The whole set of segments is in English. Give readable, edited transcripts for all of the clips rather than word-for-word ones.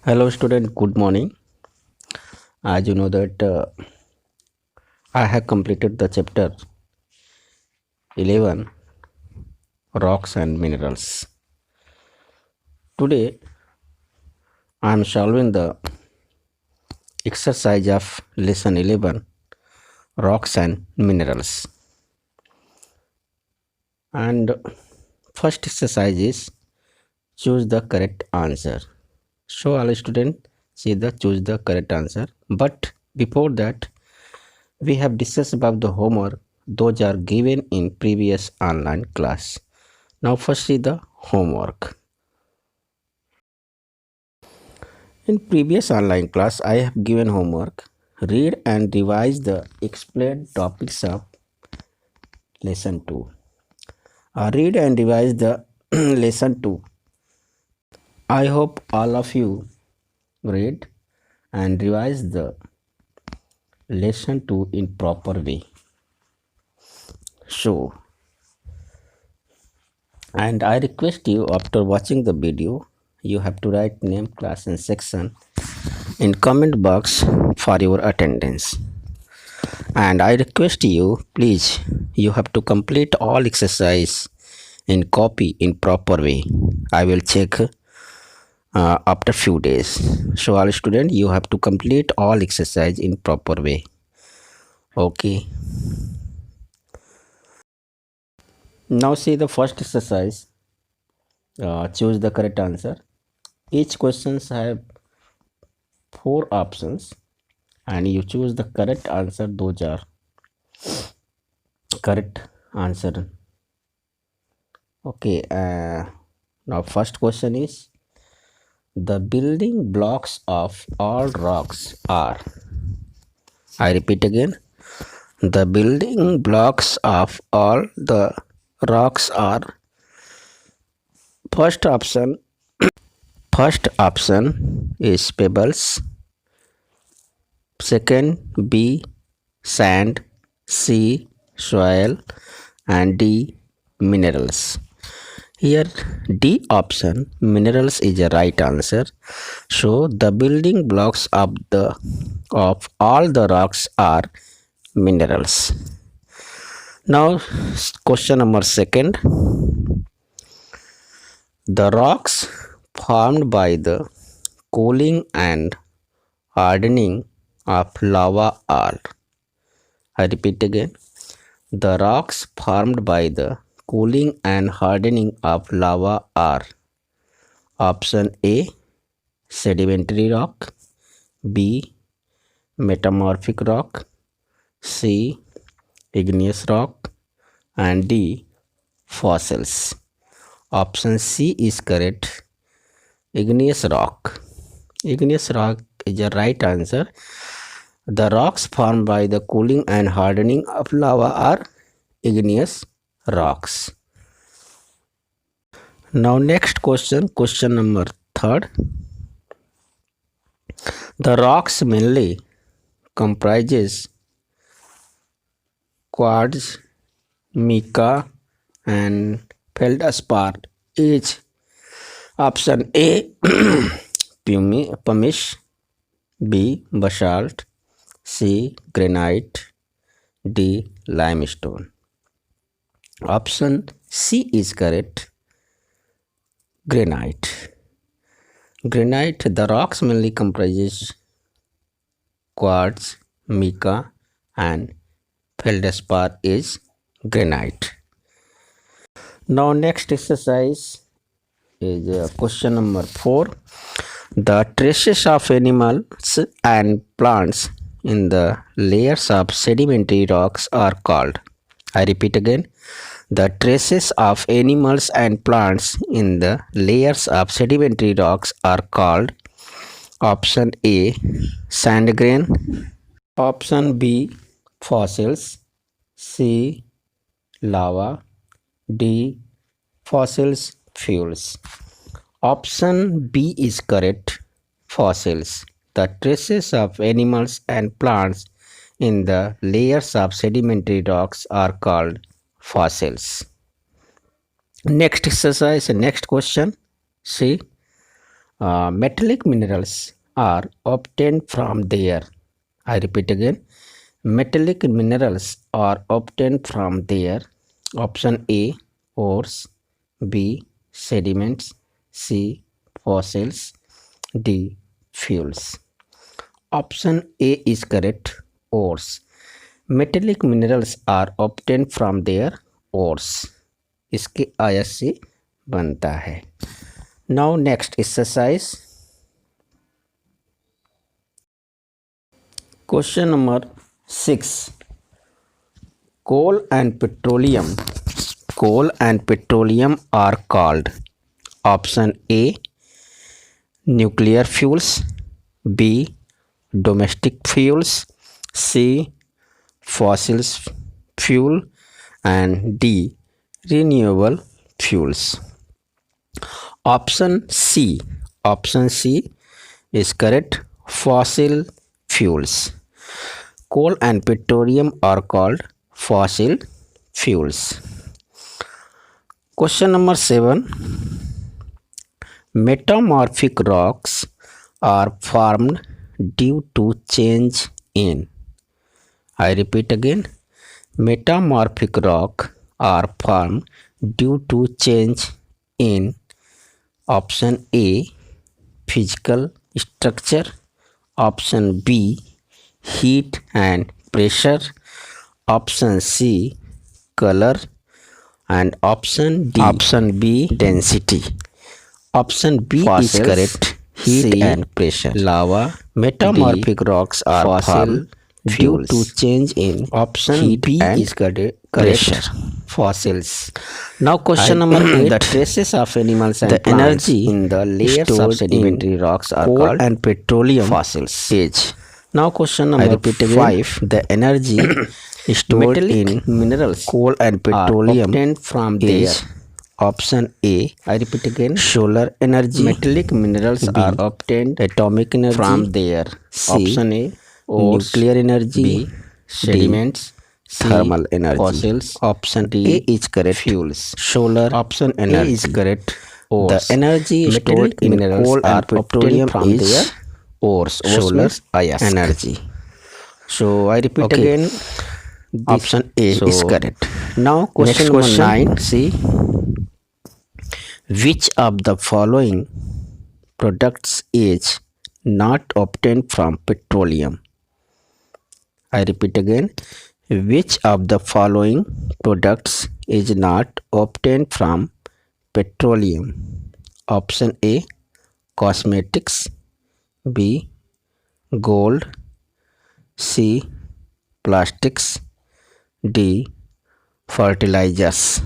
Hello student, good morning. As you know that I have completed the chapter 11 rocks and minerals. Today I am solving the exercise of lesson 11 rocks and minerals. And first exercise is choose the correct answer. So all students see the choose the correct answer. But before that we have discussed about the homework. Those are given in previous online class. Now first see the homework. In previous online class, I have given homework. Read and revise the explained topics of lesson 2. Read and revise the lesson 2. I hope all of you read and revise the lesson 2 in proper way. So, and I request you after watching the video, you have to write name, class and section in comment box for your attendance. And I request you, please, you have to complete all exercise in copy in proper way. I will check after few days. So all student, you have to complete all exercise in proper way. Okay. Now see the first exercise. Choose the correct answer. Each questions have 4 options and you choose the correct answer. Those are correct answer. Okay. Now first question is, the building blocks of all rocks are. I repeat again. The building blocks of all the rocks are. First option is pebbles. Second, B, sand. C, soil. And D, minerals. Here D option, minerals, is a right answer. So the building blocks of all the rocks are minerals. Now question number second. The rocks formed by the cooling and hardening of lava are. I repeat again. The rocks formed by the cooling and hardening of lava are. Option A, sedimentary rock. B, metamorphic rock. C, igneous rock. And D, fossils. Option C is correct. Igneous rock. Igneous rock is the right answer. The rocks formed by the cooling and hardening of lava are igneous rocks. Now next question number 3. The rocks mainly comprises quartz, mica and feldspar. Is option A, pumice. B, basalt. C, granite. D, limestone. Option C is correct. Granite. Granite, the rocks mainly comprises quartz, mica and feldspar is granite. Now next exercise is question number 4. The traces of animals and plants in the layers of sedimentary rocks are called. I repeat again. The traces of animals and plants in the layers of sedimentary rocks are called. Option A, sand grain. Option B, fossils. C, lava. D, fossils fuels. Option B is correct. Fossils. The traces of animals and plants in the layers of sedimentary rocks are called fossils. Next exercise, next question. See, Metallic minerals are obtained from their, I repeat again, metallic minerals are obtained from their option A, ores, B, sediments, C, fossils, D, fuels. Option A is correct, ores. Metallic minerals are obtained from their ores. इसके आयत से बनता है. Now next exercise. Question number 6. Coal and petroleum are called option A, nuclear fuels, B, domestic fuels, C, fossil fuel, and D, renewable fuels. Option C is correct, fossil fuels. Coal and petroleum are called fossil fuels. Question number 7. Metamorphic rocks are formed due to change in, I repeat again, metamorphic rock are formed due to change in option A, physical structure, option B, heat and pressure, option C, color, and option B, density. Option B is correct, heat and pressure. Lava. Metamorphic rocks are formed due to change in option B is correct, pressure. Fossils. Now question number 8. The traces of animals and the energy in the layers of sedimentary rocks are called and petroleum fossils. Age. Now question number 5. The energy stored in minerals, coal and petroleum obtained from their option A, I repeat again, solar energy. Metallic minerals B, are obtained atomic energy from their option A, nuclear energy, B, sediments, C, thermal energy. Fossils. Option D, A is correct, fuels. Solar. Option energy A is correct, ores. The energy stored in coal and petroleum from their ores. Solar energy. So I repeat again, option A is correct. Now question number 9. See, which of the following products is not obtained from petroleum? I repeat again, which of the following products is not obtained from petroleum? Option A, cosmetics, B, gold, C, plastics, D, fertilizers.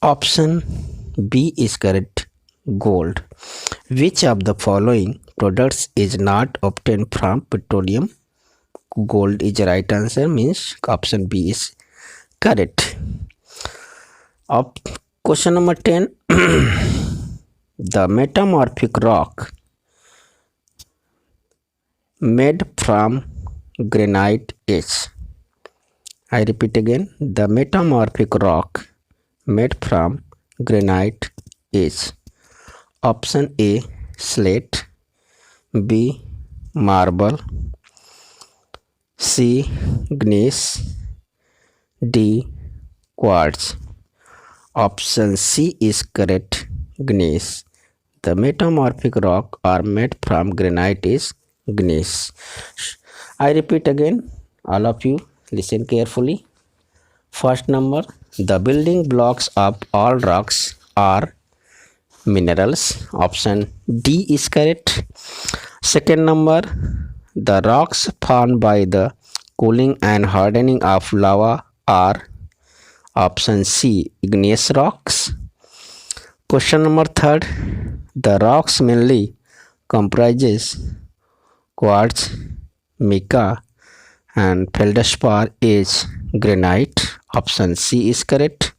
Option B is correct, gold. Which of the following products is not obtained from petroleum? Gold is the right answer, means option B is correct. Question number 10. The metamorphic rock made from granite is, I repeat again, the metamorphic rock made from granite is option A, slate, B, marble, C, gneiss, D, quartz. Option C is correct, gneiss. The metamorphic rock are made from granite is gneiss. I repeat again, all of you listen carefully. First number, the building blocks of all rocks are minerals. Option D is correct. Second number, the rocks formed by the cooling and hardening of lava are option C, igneous rocks. Question number 3, the rocks mainly comprises quartz, mica, and feldspar is granite. Option C is correct.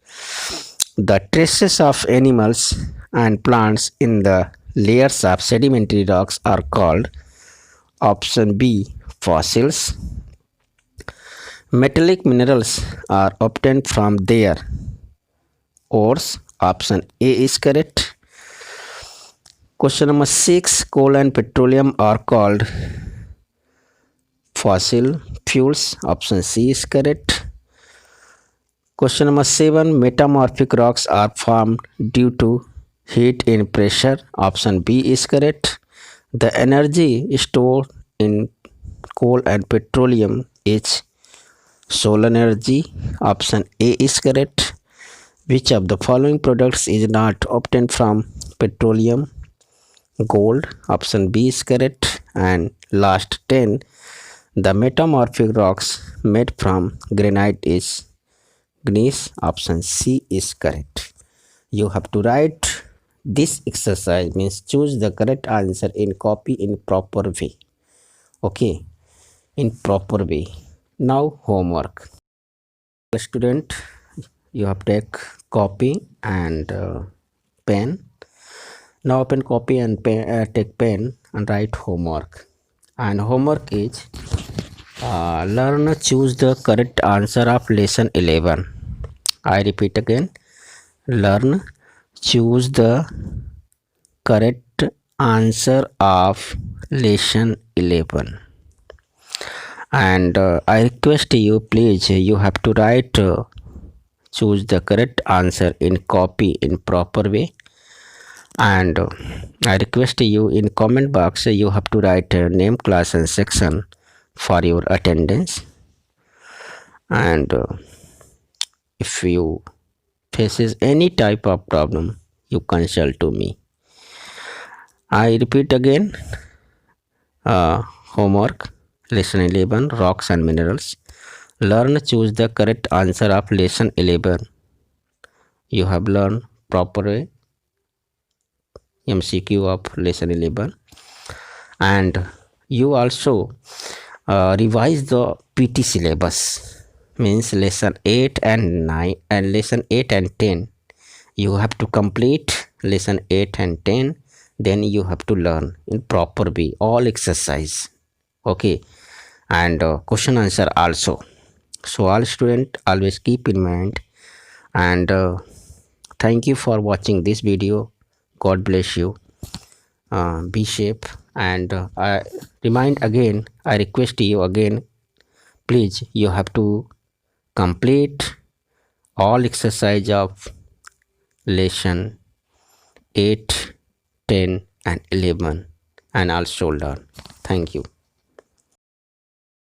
The traces of animals and plants in the layers of sedimentary rocks are called option B, fossils. Metallic minerals are obtained from their ores. Option A is correct. Question number 6. Coal and petroleum are called fossil fuels. Option C is correct. Question number 7. Metamorphic rocks are formed due to heat in pressure. Option B is correct. The energy stored in coal and petroleum is solar energy. Option A is correct. Which of the following products is not obtained from petroleum? Gold. Option B is correct. And last 10. The metamorphic rocks made from granite is gneiss. Option C is correct. You have to write this exercise, means choose the correct answer in copy in proper way. Okay, in proper way. Now homework. Student, you have to take copy and pen. Now open copy and take pen and write homework. And homework is learn choose the correct answer of lesson 11. I repeat again, learn choose the correct answer of lesson 11. And I request you, please, you have to write choose the correct answer in copy in proper way. And I request you, in comment box you have to write name, class and section for your attendance. And if you faces any type of problem, you consult to me. I repeat again, homework lesson 11, rocks and minerals. Learn choose the correct answer of lesson 11. You have learned proper way MCQ of lesson 11, and you also revise the PT syllabus, means lesson 8 and 9 and lesson 8 and 10. You have to complete lesson 8 and 10, then you have to learn in proper way all exercise. Okay, and question answer also. So all student always keep in mind. And thank you for watching this video. God bless you. Be safe. And I remind again, I request you again, please, you have to complete all exercise of lesson 8, 10 and 11 and also learn. Thank you.